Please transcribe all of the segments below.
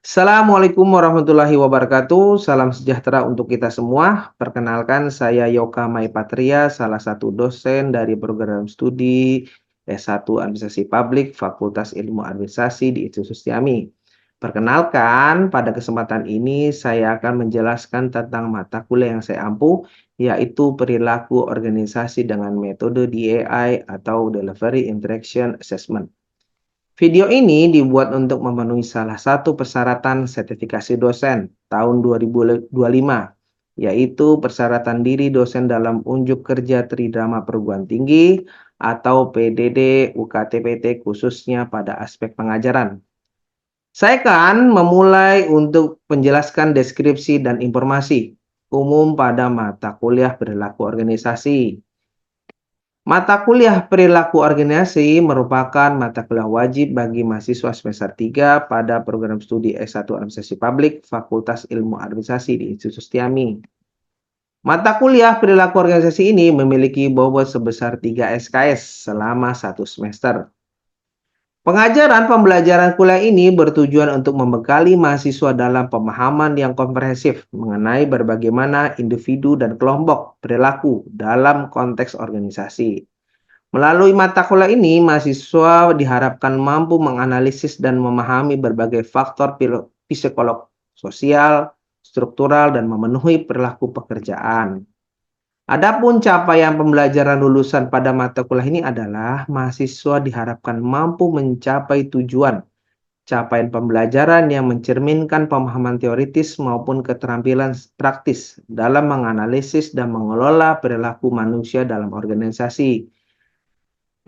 Assalamualaikum warahmatullahi wabarakatuh. Salam sejahtera untuk kita semua. Perkenalkan, saya Yoka Maipatria, salah satu dosen dari program studi S1 Administrasi Publik Fakultas Ilmu Administrasi di Institut Setiami. Perkenalkan, pada kesempatan ini saya akan menjelaskan tentang mata kuliah yang saya ampuh, yaitu perilaku organisasi dengan metode DAI atau Delivery Interaction Assessment. Video ini dibuat untuk memenuhi salah satu persyaratan sertifikasi dosen tahun 2025, yaitu persyaratan diri dosen dalam unjuk kerja Tridrama Perguruan Tinggi atau PDD UKT-PT khususnya pada aspek pengajaran. Saya akan memulai untuk menjelaskan deskripsi dan informasi umum pada mata kuliah perilaku organisasi. Mata kuliah perilaku organisasi merupakan mata kuliah wajib bagi mahasiswa semester 3 pada program studi S1 Administrasi Publik Fakultas Ilmu Administrasi di Institut Setiami. Mata kuliah perilaku organisasi ini memiliki bobot sebesar 3 SKS selama 1 semester. Pengajaran pembelajaran kuliah ini bertujuan untuk membekali mahasiswa dalam pemahaman yang komprehensif mengenai bagaimana individu dan kelompok perilaku dalam konteks organisasi. Melalui mata kuliah ini, mahasiswa diharapkan mampu menganalisis dan memahami berbagai faktor psikolog, sosial, struktural, dan memenuhi perilaku pekerjaan. Adapun capaian pembelajaran lulusan pada mata kuliah ini adalah mahasiswa diharapkan mampu mencapai tujuan capaian pembelajaran yang mencerminkan pemahaman teoritis maupun keterampilan praktis dalam menganalisis dan mengelola perilaku manusia dalam organisasi.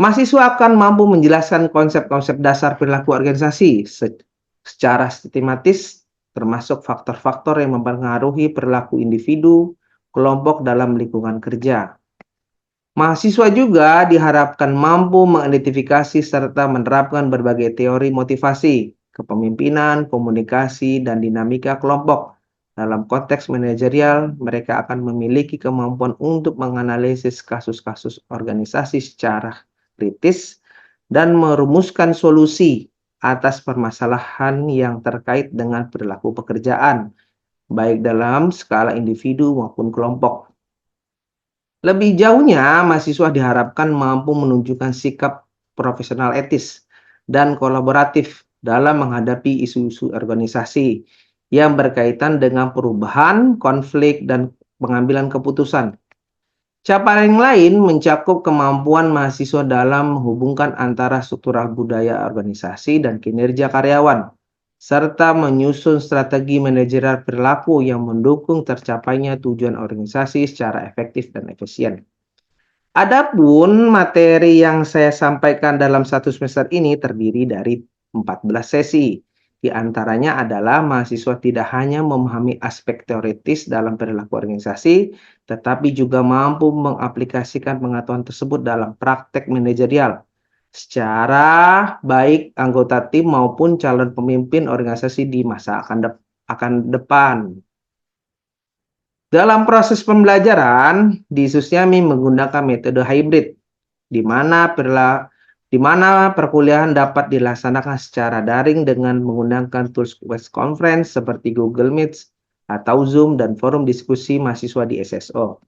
Mahasiswa akan mampu menjelaskan konsep-konsep dasar perilaku organisasi secara sistematis, termasuk faktor-faktor yang mempengaruhi perilaku individu, kelompok dalam lingkungan kerja. Mahasiswa juga diharapkan mampu mengidentifikasi serta menerapkan berbagai teori motivasi, kepemimpinan, komunikasi, dan dinamika kelompok. Dalam konteks manajerial, mereka akan memiliki kemampuan untuk menganalisis kasus-kasus organisasi secara kritis dan merumuskan solusi atas permasalahan yang terkait dengan perilaku pekerjaan, baik dalam skala individu maupun kelompok. Lebih jauhnya, mahasiswa diharapkan mampu menunjukkan sikap profesional etis dan kolaboratif dalam menghadapi isu-isu organisasi yang berkaitan dengan perubahan, konflik, dan pengambilan keputusan. Capaian lain mencakup kemampuan mahasiswa dalam menghubungkan antara struktural budaya organisasi dan kinerja karyawan, serta menyusun strategi manajerial perilaku yang mendukung tercapainya tujuan organisasi secara efektif dan efisien. Adapun materi yang saya sampaikan dalam 1 semester ini terdiri dari 14 sesi. Di antaranya adalah mahasiswa tidak hanya memahami aspek teoritis dalam perilaku organisasi, tetapi juga mampu mengaplikasikan pengetahuan tersebut dalam praktek manajerial secara baik anggota tim maupun calon pemimpin organisasi di masa akan depan. Dalam proses pembelajaran, di Susyami menggunakan metode hybrid, di mana perkuliahan dapat dilaksanakan secara daring dengan menggunakan tools web conference seperti Google Meet atau Zoom dan forum diskusi mahasiswa di SSO.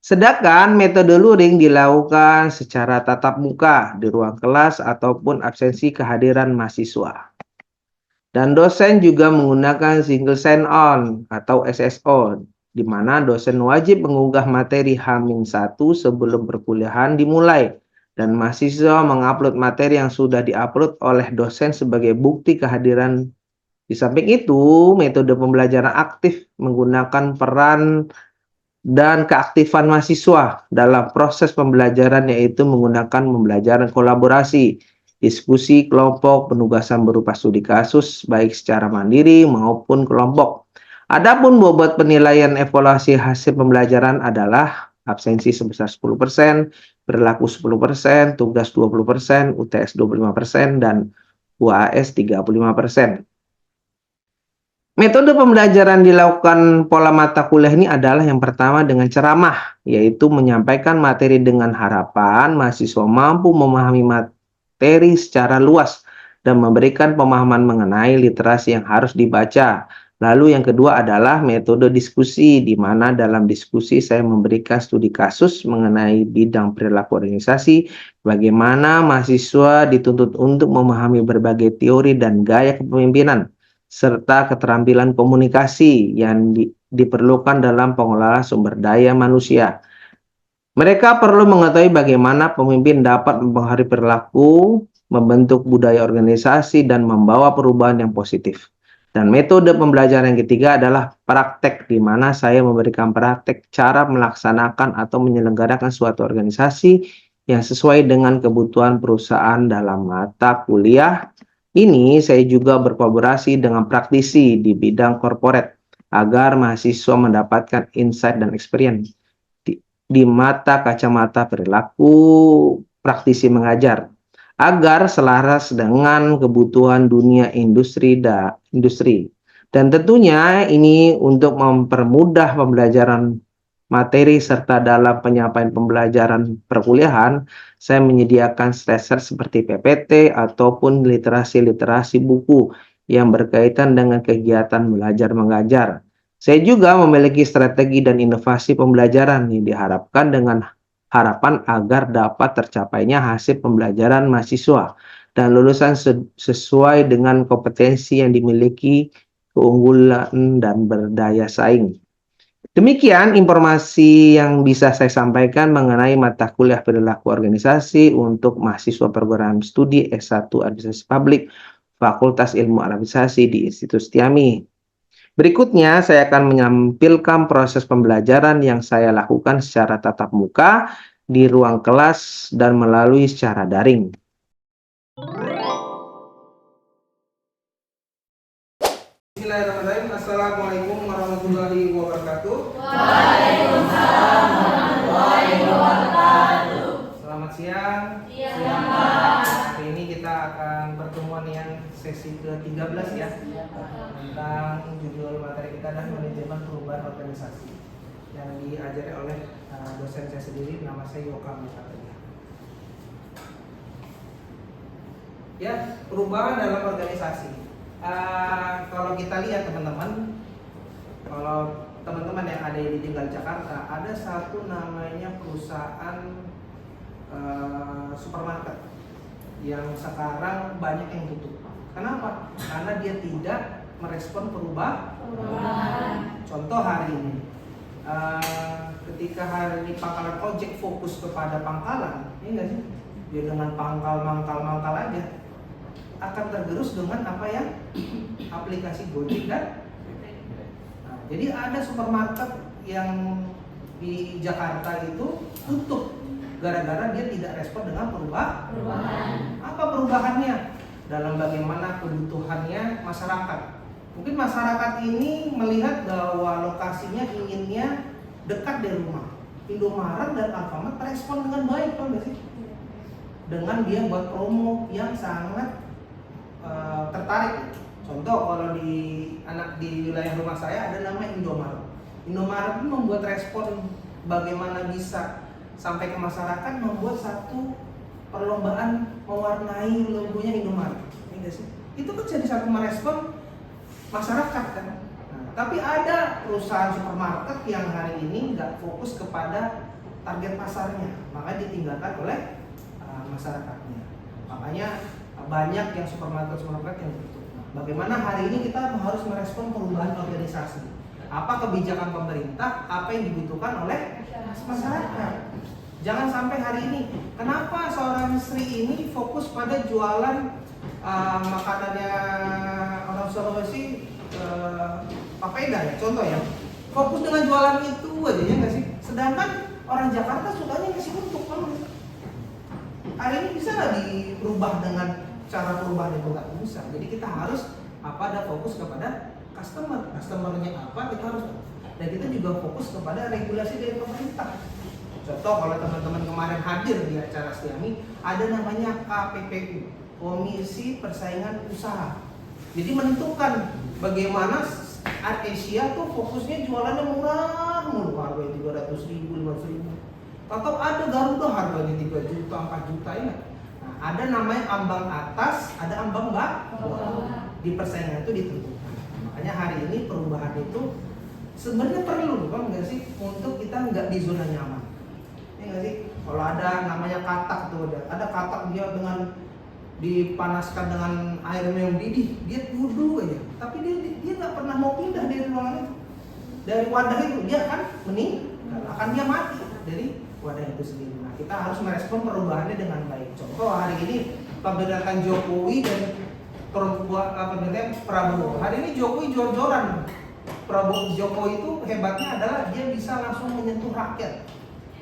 Sedangkan metode luring dilakukan secara tatap muka di ruang kelas ataupun absensi kehadiran mahasiswa. Dan dosen juga menggunakan single sign-on atau SSO, di mana dosen wajib mengunggah materi H-1 sebelum perkuliahan dimulai, dan mahasiswa mengupload materi yang sudah diupload oleh dosen sebagai bukti kehadiran. Di samping itu, metode pembelajaran aktif menggunakan peran dan keaktifan mahasiswa dalam proses pembelajaran, yaitu menggunakan pembelajaran kolaborasi, diskusi kelompok, penugasan berupa studi kasus baik secara mandiri maupun kelompok. Adapun bobot penilaian evaluasi hasil pembelajaran adalah absensi sebesar 10%, perilaku 10%, tugas 20%, UTS 25%, dan UAS 35%. Metode pembelajaran dilakukan pola mata kuliah ini adalah yang pertama dengan ceramah, yaitu menyampaikan materi dengan harapan mahasiswa mampu memahami materi secara luas dan memberikan pemahaman mengenai literasi yang harus dibaca. Lalu yang kedua adalah metode diskusi, di mana dalam diskusi saya memberikan studi kasus mengenai bidang perilaku organisasi, bagaimana mahasiswa dituntut untuk memahami berbagai teori dan gaya kepemimpinan, serta keterampilan komunikasi yang diperlukan dalam pengelolaan sumber daya manusia. Mereka perlu mengetahui bagaimana pemimpin dapat mempengaruhi perilaku, membentuk budaya organisasi, dan membawa perubahan yang positif. Dan metode pembelajaran yang ketiga adalah praktek, di mana saya memberikan praktek cara melaksanakan atau menyelenggarakan suatu organisasi yang sesuai dengan kebutuhan perusahaan dalam mata kuliah. Ini saya juga berkolaborasi dengan praktisi di bidang corporate agar mahasiswa mendapatkan insight dan experience di mata kacamata perilaku praktisi mengajar agar selaras dengan kebutuhan dunia industri. Dan tentunya ini untuk mempermudah pembelajaran materi serta dalam penyampaian pembelajaran perkuliahan, saya menyediakan slasher seperti PPT ataupun literasi-literasi buku yang berkaitan dengan kegiatan belajar mengajar. Saya juga memiliki strategi dan inovasi pembelajaran yang diharapkan dengan harapan agar dapat tercapainya hasil pembelajaran mahasiswa dan lulusan sesuai dengan kompetensi yang dimiliki, keunggulan, dan berdaya saing. Demikian informasi yang bisa saya sampaikan mengenai mata kuliah perilaku organisasi untuk mahasiswa program studi S1 Administrasi Publik Fakultas Ilmu Administrasi di Institut Setiami. Berikutnya, saya akan menampilkan proses pembelajaran yang saya lakukan secara tatap muka di ruang kelas dan melalui secara daring. Bismillahirrahmanirrahim. Assalamualaikum warahmatullahi wabarakatuh. Waalaikumsalam warahmatullahi wabarakatuh. Selamat siang. Siang, Pak. Hari ini kita akan pertemuan yang sesi ke-13 ya. Tentang judul materi kita adalah manajemen perubahan organisasi yang diajari oleh dosen saya sendiri, nama saya Yoka Mai Patria. Ya, perubahan dalam organisasi. Kalau kita lihat teman-teman, kalau teman-teman yang ada di tinggal Jakarta, ada satu namanya perusahaan supermarket yang sekarang banyak yang tutup. Kenapa? Karena dia tidak merespon perubahan. Contoh hari ini, ketika hari ini pangkalan ojek fokus kepada pangkalan, ini enggak sih? Dia dengan mangkal aja akan tergerus dengan apa ya? Aplikasi Gojek dan jadi ada supermarket yang di Jakarta itu tutup gara-gara dia tidak respon dengan perubahan. Apa perubahannya? Dalam bagaimana kebutuhannya masyarakat. Mungkin masyarakat ini melihat bahwa lokasinya inginnya dekat dari rumah. Indomaret dan Alfamart respon dengan baik, kan nggak sih? Dengan dia buat promo yang sangat tertarik. Contoh kalau di wilayah rumah saya ada nama Indomaret. Indomaret itu membuat respon bagaimana bisa sampai ke masyarakat, membuat satu perlombaan mewarnai logonya Indomaret. Ini sih. Itu kan jadi satu merespon masyarakat kan. Nah, tapi ada perusahaan supermarket yang hari ini nggak fokus kepada target pasarnya, maka ditinggalkan oleh masyarakatnya. Makanya banyak yang supermarket yang tutup. Bagaimana hari ini kita harus merespon perubahan organisasi? Apa kebijakan pemerintah? Apa yang dibutuhkan oleh masyarakat? Jangan sampai hari ini, kenapa seorang Sri ini fokus pada jualan makanannya orang Sulawesi, papeda ya, contoh ya. Fokus dengan jualan itu aja ya nggak sih? Sedangkan orang Jakarta sukanya nasi untuk kan? Hari ini bisa nggak dirubah dengan cara perubahan itu? Nggak bisa. Jadi kita harus ada fokus kepada customernya apa kita harus, dan kita juga fokus kepada regulasi dari pemerintah. Contoh kalau teman-teman kemarin hadir di acara Setiami, ada namanya KPPU, Komisi Persaingan Usaha. Jadi menentukan bagaimana Asia tuh fokusnya jualannya murah mulu, harganya 300.000, 500.000. Atau ada Garuda harganya 3 juta, 4 juta ya. Nah, ada namanya ambang atas, ada ambang bawah. Di persaingan itu ditentukan. Makanya hari ini perubahan itu sebenarnya perlu, kan nggak sih, untuk kita nggak di zona nyaman. Ini nggak sih? Kalau ada namanya katak tuh, ada katak dia dengan dipanaskan dengan air yang mendidih, dia wudhu aja. Tapi dia nggak pernah mau pindah dari ruangan itu, dari wadah itu, dia akan meninggal, akan dia mati dari wadah itu sendiri. Nah, kita harus merespon perubahannya dengan baik. Contoh hari ini pemerintahan Jokowi dan pemerintahan Prabowo. Hari ini Jokowi jor-joran. Jokowi itu hebatnya adalah dia bisa langsung menyentuh rakyat.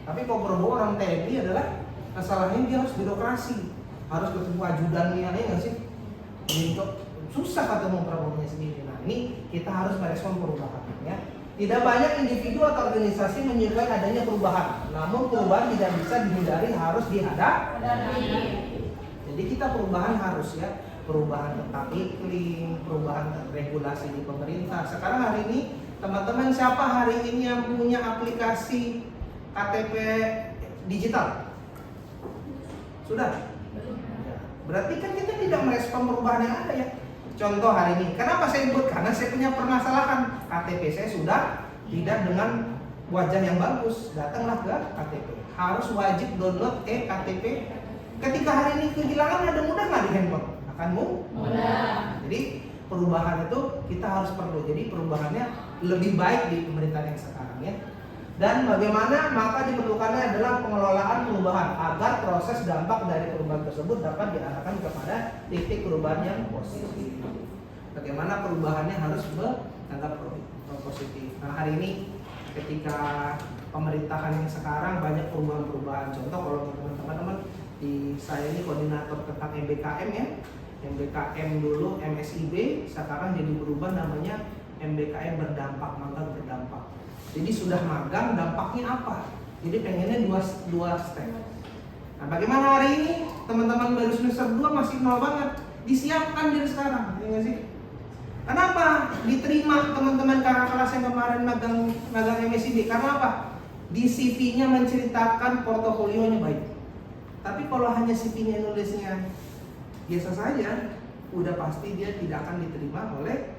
Tapi kalau Prabowo orang TNI adalah masalahnya dia harus birokrasi, harus ketemu ajudannya, ya nggak sih? Untuk susah ketemu Prabowo-nya sendiri. Nah, ini kita harus merespon perubahan, ya. Tidak banyak individu atau organisasi menyukai adanya perubahan, namun perubahan tidak bisa dihindari, harus dihadapi. Jadi kita perubahan harus, ya, perubahan tentang iklim, perubahan regulasi di pemerintah. Sekarang hari ini teman-teman siapa hari ini yang punya aplikasi KTP digital? Sudah? Berarti kan kita tidak merespon perubahan yang ada, ya. Contoh hari ini, kenapa saya sebut? Karena saya punya permasalahan KTP saya sudah tidak dengan wajah yang bagus. Datanglah ke KTP, harus wajib download KTP. Ketika hari ini kehilangan, ada mudah nggak di handphone? Akan mudah. Jadi perubahan itu kita harus perlu. Jadi perubahannya lebih baik di pemerintahan yang sekarang, ya. Dan bagaimana maka diperlukannya adalah pengelolaan perubahan agar proses dampak dari perubahan tersebut dapat diarahkan kepada titik perubahan yang positif. Bagaimana perubahannya harus berdampak positif. Nah, hari ini ketika pemerintahan yang sekarang banyak perubahan-perubahan. Contoh kalau teman-teman di saya ini koordinator tentang MBKM, ya. MBKM dulu MSIB, sekarang jadi berubah namanya MBKM berdampak, magang berdampak. Jadi sudah magang, dampaknya apa? Jadi pengennya dua step. Nah, bagaimana hari ini teman-teman baru semester 2 masih nol banget? Disiapkan dari sekarang, ya nggak sih? Kenapa diterima teman-teman kakak kelas yang kemarin magang MSIB? Karena apa? Di CV-nya menceritakan portofolionya baik. Tapi kalau hanya CV-nya nulisnya biasa saja, udah pasti dia tidak akan diterima oleh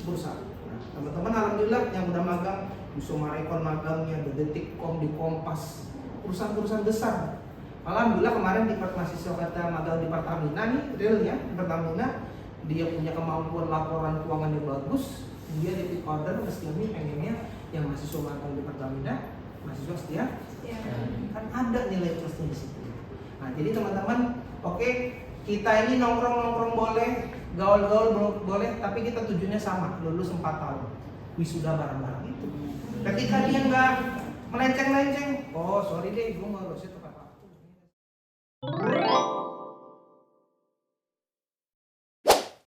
perusahaan. Teman-teman alhamdulillah yang udah magang di Sumarekon magangnya, di Detikkom, di Kompas, perusahaan-perusahaan besar. Alhamdulillah kemarin di mahasiswa kata magang di Pertamina nih, realnya di Pertamina, dia punya kemampuan laporan keuangan yang bagus, dia di order kami pengennya yang mahasiswa magang di Pertamina, mahasiswa setia. Kan ada nilai plusnya di situ. Nah, jadi teman-teman, oke, kita ini nongkrong-nongkrong boleh, gaul-gaul boleh, tapi kita tujuannya sama, lulus 4 tahun, wisuda bareng-bareng itu. Ketika dia nggak melenceng-lenceng, oh sorry deh, gue mau lulusnya tepat waktu.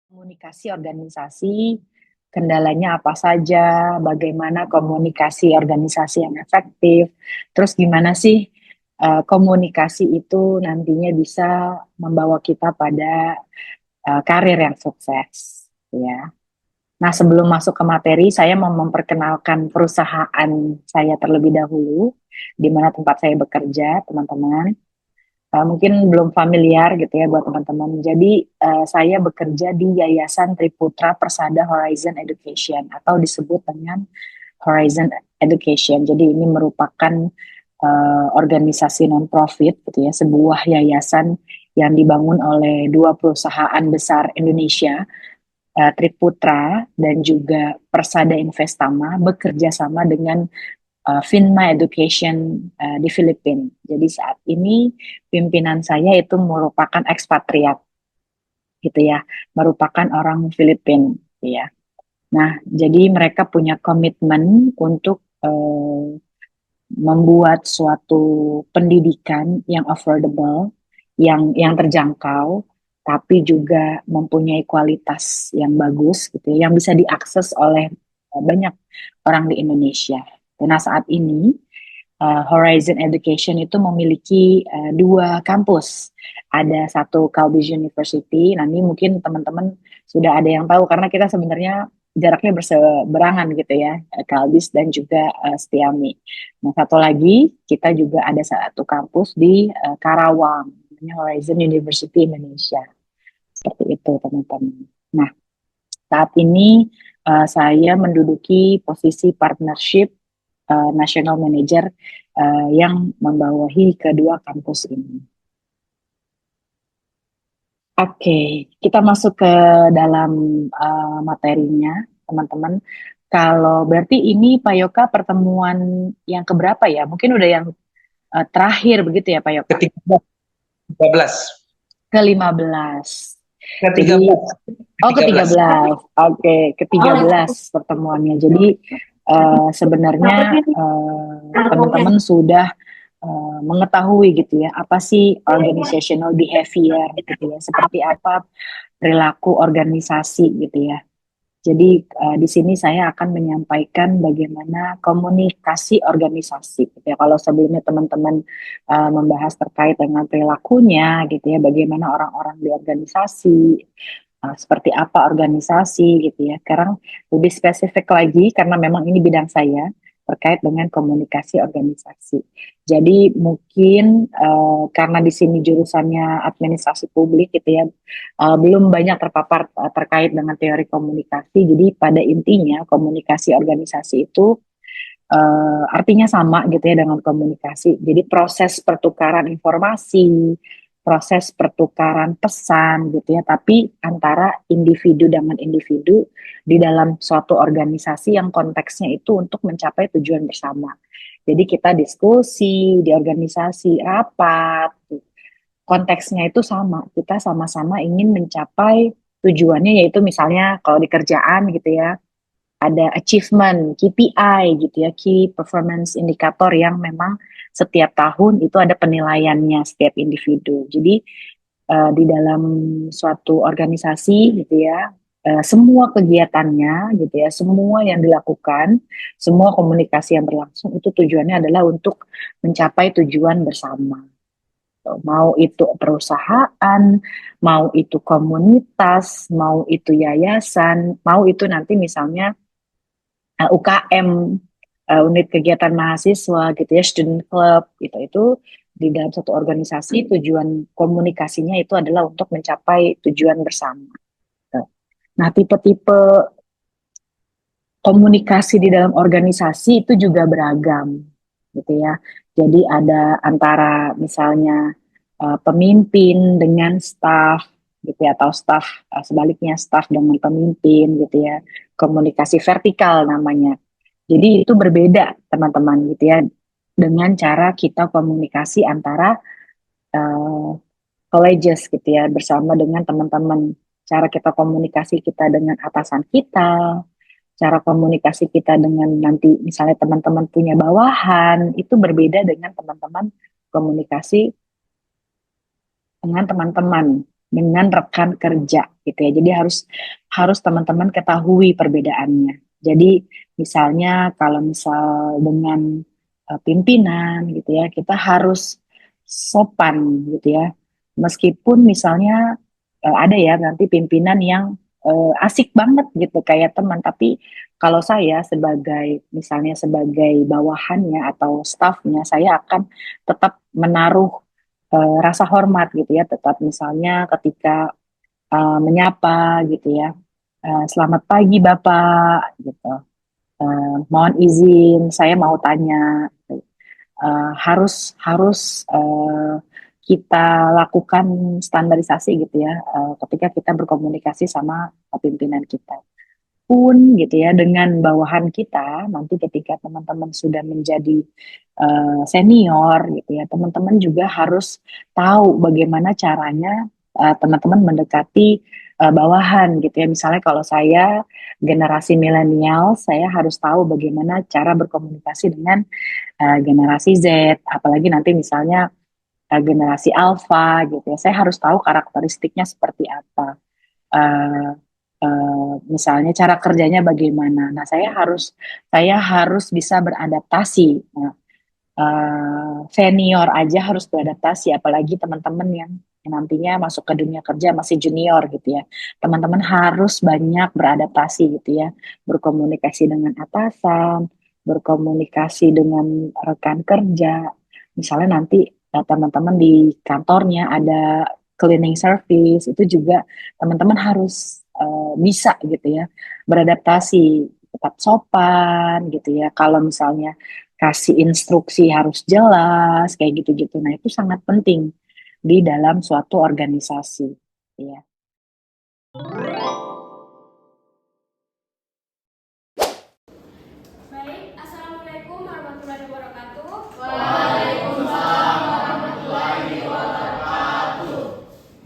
Komunikasi organisasi, kendalanya apa saja, bagaimana komunikasi organisasi yang efektif, terus gimana sih komunikasi itu nantinya bisa membawa kita pada karir yang sukses, ya. Nah, sebelum masuk ke materi, saya mau memperkenalkan perusahaan saya terlebih dahulu, di mana tempat saya bekerja, teman-teman. Mungkin belum familiar gitu ya buat teman-teman. Jadi, saya bekerja di Yayasan Triputra Persada Horizon Education, atau disebut dengan Horizon Education. Jadi, ini merupakan organisasi non-profit gitu ya, sebuah yayasan yang dibangun oleh dua perusahaan besar Indonesia, Triputra dan juga Persada Investama, bekerja sama dengan Finma Education di Filipina. Jadi saat ini pimpinan saya itu merupakan ekspatriat, gitu ya, merupakan orang Filipina, ya. Nah, jadi mereka punya komitmen untuk membuat suatu pendidikan yang affordable, yang terjangkau, tapi juga mempunyai kualitas yang bagus gitu ya, yang bisa diakses oleh banyak orang di Indonesia. Nah, saat ini Horizon Education itu memiliki dua kampus. Ada satu Calbis University. Nanti mungkin teman-teman sudah ada yang tahu karena kita sebenarnya jaraknya berseberangan gitu ya, Calbis dan juga Setiami. Nah, satu lagi kita juga ada satu kampus di Karawang. namanya Horizon University Indonesia. Seperti itu teman-teman. Nah, saat ini saya menduduki posisi partnership national manager yang membawahi kedua kampus ini. Oke, kita masuk ke dalam materinya, teman-teman. Kalau berarti ini Pak Yoka pertemuan yang keberapa ya? Mungkin udah yang terakhir begitu ya Pak Yoka? Ke-13. Ke-15. Ke-13. Jadi, oh ke-13. Oke, ke-13 pertemuannya. Jadi sebenarnya teman-teman sudah mengetahui gitu ya, apa sih organizational behavior gitu ya, seperti apa perilaku organisasi gitu ya. Jadi di sini saya akan menyampaikan bagaimana komunikasi organisasi. Gitu ya. Kalau sebelumnya teman-teman membahas terkait dengan perilakunya, gitu ya, bagaimana orang-orang di organisasi, seperti apa organisasi, gitu ya. Sekarang lebih spesifik lagi karena memang ini bidang saya terkait dengan komunikasi organisasi. Jadi mungkin karena di sini jurusannya administrasi publik, gitu ya, belum banyak terpapar terkait dengan teori komunikasi. Jadi pada intinya komunikasi organisasi itu artinya sama gitu ya dengan komunikasi. Jadi proses pertukaran informasi, proses pertukaran pesan gitu ya, tapi antara individu dengan individu di dalam suatu organisasi yang konteksnya itu untuk mencapai tujuan bersama. Jadi kita diskusi di organisasi, rapat, konteksnya itu sama. Kita sama-sama ingin mencapai tujuannya, yaitu misalnya kalau di kerjaan gitu ya, ada achievement, KPI gitu ya, Key Performance Indicator yang memang setiap tahun itu ada penilaiannya setiap individu. Jadi di dalam suatu organisasi gitu ya, semua kegiatannya gitu ya, semua yang dilakukan, semua komunikasi yang berlangsung itu tujuannya adalah untuk mencapai tujuan bersama. Mau itu perusahaan, mau itu komunitas, mau itu yayasan, mau itu nanti misalnya UKM, unit kegiatan mahasiswa gitu ya, student club gitu. Itu di dalam satu organisasi tujuan komunikasinya itu adalah untuk mencapai tujuan bersama. Nah, tipe-tipe komunikasi di dalam organisasi itu juga beragam gitu ya. Jadi ada antara misalnya pemimpin dengan staf gitu ya, atau staf sebaliknya staf dengan pemimpin gitu ya. Komunikasi vertikal namanya. Jadi itu berbeda teman-teman gitu ya, dengan cara kita komunikasi antara uh, colleges gitu ya, bersama dengan teman-teman. Cara kita komunikasi kita dengan atasan kita, cara komunikasi kita dengan nanti misalnya teman-teman punya bawahan, itu berbeda dengan teman-teman komunikasi dengan teman-teman, dengan rekan kerja gitu ya. Jadi harus teman-teman ketahui perbedaannya. Jadi misalnya kalau misal dengan pimpinan gitu ya, kita harus sopan gitu ya. Meskipun misalnya ada ya nanti pimpinan yang asik banget gitu kayak teman, tapi kalau saya sebagai misalnya sebagai bawahannya atau stafnya, saya akan tetap menaruh rasa hormat gitu ya, tetap misalnya ketika menyapa gitu ya, selamat pagi Bapak gitu, mohon izin saya mau tanya gitu. Harus harus kita lakukan standarisasi gitu ya, ketika kita berkomunikasi sama pimpinan kita pun gitu ya, dengan bawahan kita nanti ketika teman-teman sudah menjadi senior gitu ya, teman-teman juga harus tahu bagaimana caranya teman-teman mendekati bawahan gitu ya. Misalnya kalau saya generasi milenial, saya harus tahu bagaimana cara berkomunikasi dengan generasi Z, apalagi nanti misalnya generasi alpha gitu ya. Saya harus tahu karakteristiknya seperti apa. Uh, Misalnya cara kerjanya bagaimana. Nah, saya harus bisa beradaptasi. Nah, senior aja harus beradaptasi, apalagi teman-teman yang nantinya masuk ke dunia kerja masih junior gitu ya. Teman-teman harus banyak beradaptasi gitu ya, berkomunikasi dengan atasan, berkomunikasi dengan rekan kerja. Misalnya nanti teman-teman di kantornya ada cleaning service, itu juga teman-teman harus bisa gitu ya beradaptasi, tetap sopan gitu ya. Kalau misalnya kasih instruksi harus jelas kayak gitu-gitu. Nah, itu sangat penting di dalam suatu organisasi ya. Baik, Assalamualaikum warahmatullahi wabarakatuh. Waalaikumsalam warahmatullahi wabarakatuh.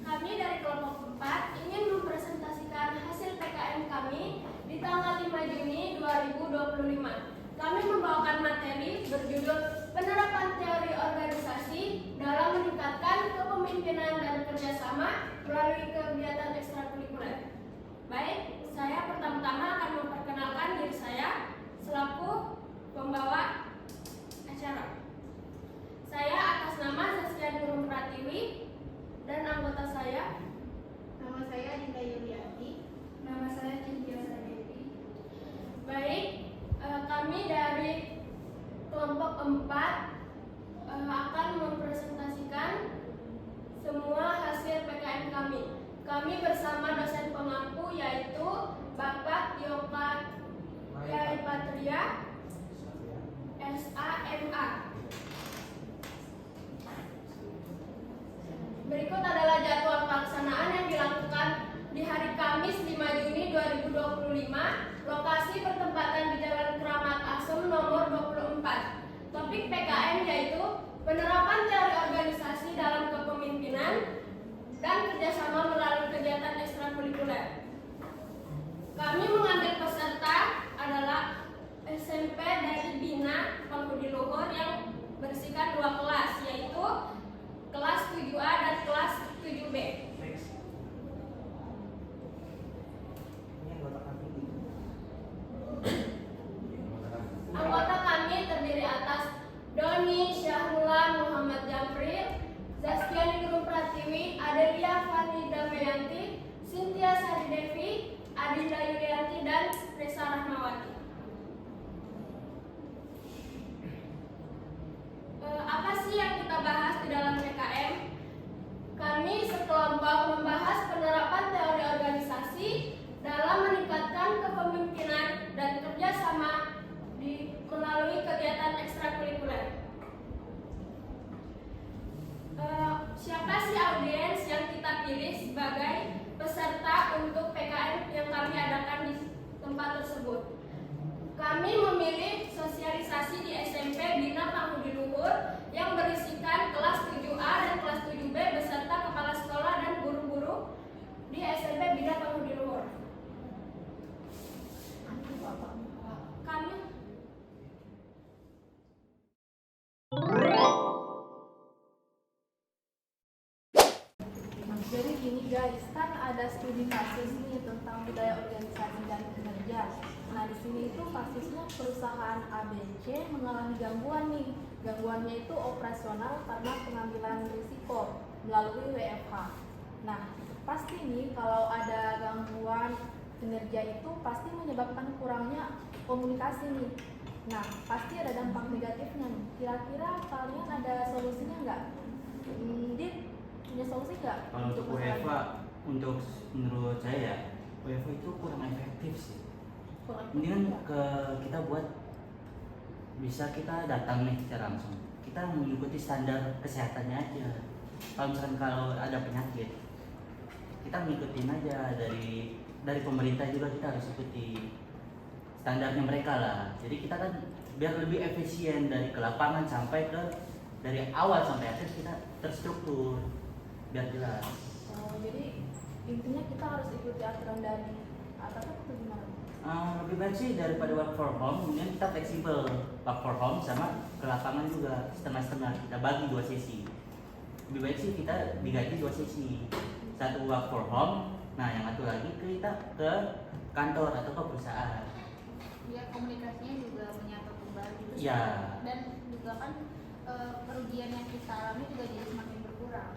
Kami dari kelompok 4 ingin mempresentasikan hasil PKM kami di tanggal 5 Juni 2025. Kami membawakan materi berjudul Penerapan Teori Organisasi dalam Meningkatkan Kepemimpinan dan Kerjasama melalui Kegiatan Ekstrakurikuler. Baik, saya pertama-tama akan memperkenalkan diri saya selaku pembawa acara. Saya atas nama Zaskia Nurul Pratiwi dan anggota saya. Nama saya Dinda Yuliati. Nama saya Cynthia Sadevi. Baik, kami dari kelompok 4 akan mempresentasikan semua hasil PKM kami. Kami bersama dosen pengampu yaitu Bapak Yoka Maipatria, SAMA. Berikut adalah jadwal pelaksanaan yang dilakukan di hari Kamis 5 Juni 2025. Lokasi bertempatan di Jalan Keramat Asem nomor 24. Topik PKM yaitu penerapan teori organisasi dalam kepemimpinan dan kerjasama melalui kegiatan ekstrakurikuler. Kami mengambil peserta adalah SMP dari Bina Penghuni Luhur yang berisikan 2 kelas, yaitu kelas 7A dan kelas 7B. Anggota kami terdiri atas Doni Syahmula Muhammad Jamril, Zaskia Nurul Pratiwi, Adelia Fani Damayanti, Cynthia Saridevi, Adinda Yulianti, dan Resa Rahmawati. Apa sih yang kita bahas di dalam PKM? Kami sekelompok membahas penerapan teori organisasi dalam meningkatkan kepemimpinan dan kerjasama melalui kegiatan ekstrakurikuler. Siapa sih audiens yang kita pilih sebagai peserta untuk PKM yang kami adakan di tempat tersebut? Kami memilih sosialisasi di SMP Bina Penghuni Luhur yang berisikan kelas 7A dan kelas 7B beserta kepala sekolah dan guru-guru di SMP Bina Penghuni Luhur. Kami Jadi gini guys, kan ada studi kasus nih tentang budaya organisasi dan kinerja. Nah di sini itu kasusnya perusahaan ABC mengalami gangguan nih. Gangguannya itu operasional karena pengambilan risiko melalui WFH. Nah pasti nih kalau ada gangguan kinerja itu pasti menyebabkan kurangnya komunikasi nih. Nah pasti ada dampak negatifnya nih. Kira-kira kalian ada solusinya nggak? Dit, punya solusi nggak? Kalau untuk WFH, untuk menurut saya ya, WFH itu kurang efektif sih. Mendingan kita buat bisa kita datang nih secara langsung. Kita mengikuti standar kesehatannya aja. Kalau ada penyakit, kita ngikutin aja dari pemerintah juga kita harus ikuti standarnya mereka lah. Jadi kita kan biar lebih efisien dari ke lapangan sampai dari awal sampai akhir kita terstruktur biar jelas. Oh, jadi intinya kita harus ikuti aturan dari atas atau gimana? Lebih baik sih daripada work from home, kemudian kita fleksibel work from home sama ke lapangan juga setengah-setengah, kita bagi 2 sesi. Lebih baik sih kita digaji 2 sesi, satu work from home, nah yang satu lagi kita ke kantor atau ke perusahaan. Ya komunikasinya juga menyatu kembali. Iya. Dan juga kan kerugian yang kita alami juga jadi semakin berkurang.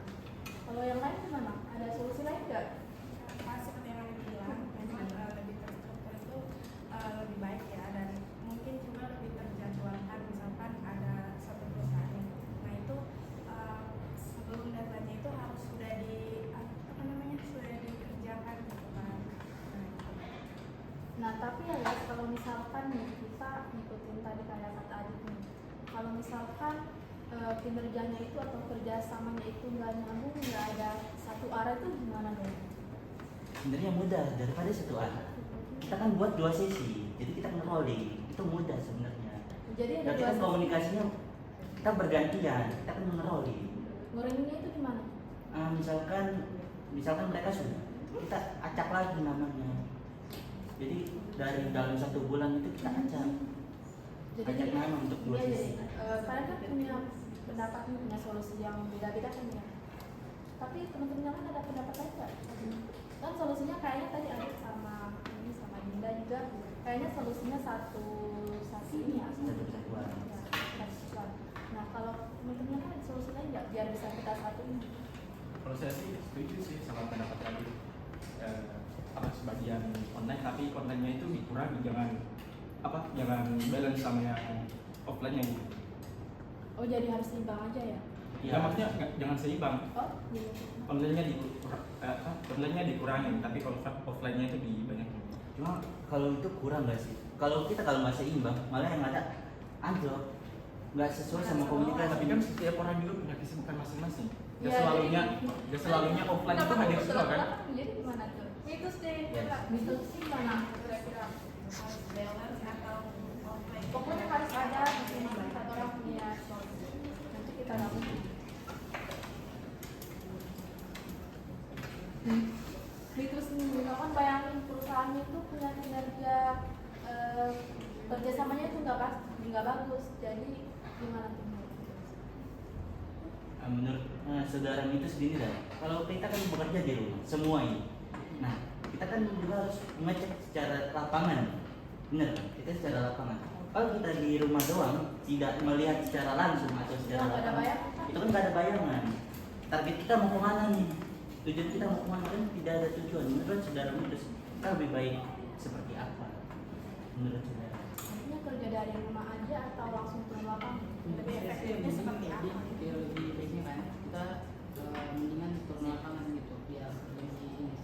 Kalau yang lain gimana? Ada solusi lain nggak? Seperti yang Anda bilang, memang lebih terstruktur itu lebih baik ya, dan mungkin juga lebih terjadwalkan. Misalkan ada satu perusahaan, nah itu Tapi ya guys, kalau misalkan nih kita ngikutin tadi kayak kata Adit nih, kalau misalkan kinerjanya itu atau kerjasamanya itu nggak nyambung, nggak ada satu arah, itu gimana dong? Sebenarnya mudah daripada satu arah. Kita kan buat 2 sesi, jadi kita nge-rolling, itu mudah sebenarnya. Jadi ada Dan dua kita komunikasinya kita bergantian, kita kan nge-rolling. Ngurangnya itu gimana? Misalkan mereka sudah, kita acak lagi namanya. Jadi dari dalam 1 bulan itu kita acak nama untuk 2 iya, sesi. kalian kan punya pendapat, punya solusi yang beda-beda kan ya. Tapi teman-teman yang lain ada pendapat lain nggak? Kan solusinya kayaknya tadi ada sama Dinda juga, kayaknya solusinya satu ini ya, Satu kesatuan. Ya, satu kesatuan. Nah kalau teman-teman kan ada solusi lain nggak biar bisa kita satuin? Kalau saya sih setuju sih sama pendapat tadi. Sebagian online, tapi kontennya itu dikurangi, jangan balance sama yang offline-nya gitu. Oh jadi harus seimbang aja ya? Ya maksudnya jangan seimbang. Oh iya. Online-nya dikurangin, tapi kalau offline-nya itu dibanyakin. Cuma kalau itu kurang nggak sih? Kalau nggak seimbang, malah yang ada anjlok, nggak sesuai sama komunikasi. Tapi kan setiap orang juga punya kesibukan masing-masing. Gak Iya, selalunya offline itu hadir semua kan? Jadi gimana tuh? Mitos deh, Yes. Mitos sih mana? kira-kira harus balance atau offline. Pokoknya harus ada masing-masing satu orang punya solusi. Nanti kita gabung. Mitos nih, misalkan bayangin perusahaannya itu punya kinerja kerjasamanya itu nggak bagus. Jadi gimana tuh? Menurut saudara itu sendiri dah. Kalau kita kan bekerja di rumah, semua ini. Nah, kita kan juga harus mengecek secara lapangan. Bener kan? Kita secara lapangan. Kalau kita di rumah doang, tidak melihat secara langsung atau secara Nggak ada lapangan, bayangan. itu kan nggak ada bayangan. Target kita mau kemana nih? Tujuan kita mau kemana kan tidak ada tujuan. Menurut saudara itu kita lebih baik seperti apa? Menurut saudara? Artinya kerja dari rumah aja atau langsung turun lapangan? Lebih efektifnya seperti apa? Lebih baiknya kan kita mendingan turun lapangan gitu biar lebih ini.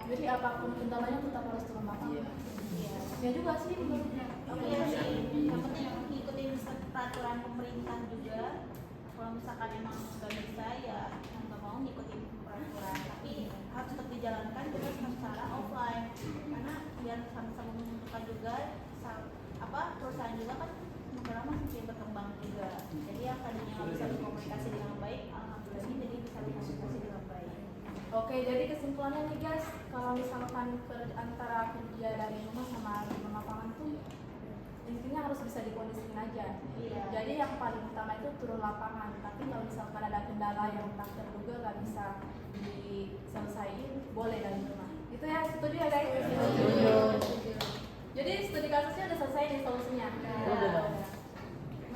Jadi apapun kendalanya tetap harus turun lapangan. Iya. Ya juga sih menurutnya. Iya sih, yang penting ngikutin peraturan pemerintah juga. Kalau misalkan emang nggak bisa ya nggak mau ngikutin peraturan, tapi harus tetap dijalankan juga secara offline, karena biar sama-sama menguntungkan juga. Perusahaan juga kan lama masih berkembang juga. Jadi yang tadinya nggak bisa berkomunikasi dengan baik, alhamdulillah ini jadi bisa berkomunikasi dengan baik. Oke, jadi kesimpulannya nih guys, kalau misalkan antara kerja dari rumah sama rumah lapangan tuh intinya harus bisa dikondisikan aja. Iya. Jadi yang paling utama itu turun lapangan. Tapi kalau misalkan ada kendala yang tak terduga nggak bisa diselesaikan, boleh dari rumah. Itu ya, setuju ya guys? Setuju. Jadi studi kasusnya udah selesai nih solusinya.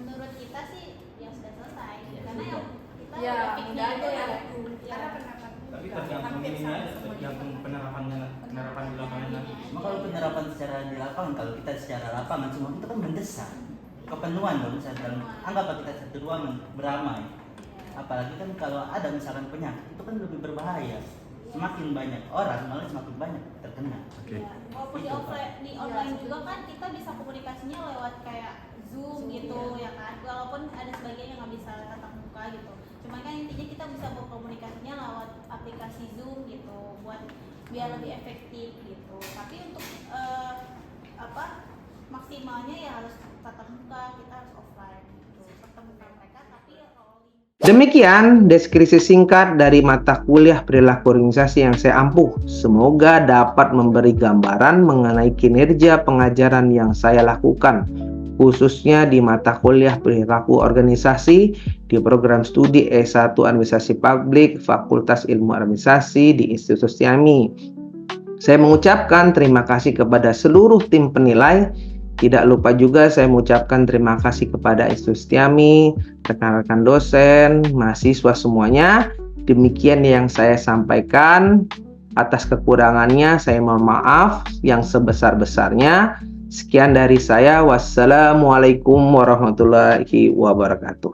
Menurut kita sih ya sudah selesai, karena yang kita Ya, udah fix udah itu aja ya. karena pendapat Tapi tergantung ininya aja, tergantung penerapan di lapangan nanti. Cuma kalau penerapan secara di lapangan, kalau kita secara lapangan semua itu kan mendesak kepenuhan dong. Misalkan anggaplah kita satu ruangan beramai, apalagi kan kalau ada misalkan penyakit itu kan lebih berbahaya. Semakin banyak orang malah semakin banyak terkena. Ya, walaupun di Itu, offline, di online juga kan kita bisa komunikasinya lewat kayak Zoom gitu ya kan, walaupun ada sebagian yang nggak bisa tatap muka gitu. Cuman kan intinya kita bisa berkomunikasinya lewat aplikasi Zoom gitu, buat biar lebih efektif gitu. Tapi untuk maksimalnya ya harus tatap muka, kita harus offline gitu, ketemu mereka tapi rolling. Demikian deskripsi singkat dari mata kuliah perilaku organisasi yang saya ampuh. Semoga dapat memberi gambaran mengenai kinerja pengajaran yang saya lakukan, khususnya di mata kuliah perilaku organisasi di program studi S1 Administrasi Publik Fakultas Ilmu Administrasi di Institut Stiami. Saya mengucapkan terima kasih kepada seluruh tim penilai. Tidak lupa juga saya mengucapkan terima kasih kepada Institut Stiami, rekan-rekan dosen, mahasiswa semuanya. Demikian yang saya sampaikan. Atas kekurangannya saya mohon maaf yang sebesar-besarnya. Sekian dari saya. Wassalamualaikum warahmatullahi wabarakatuh.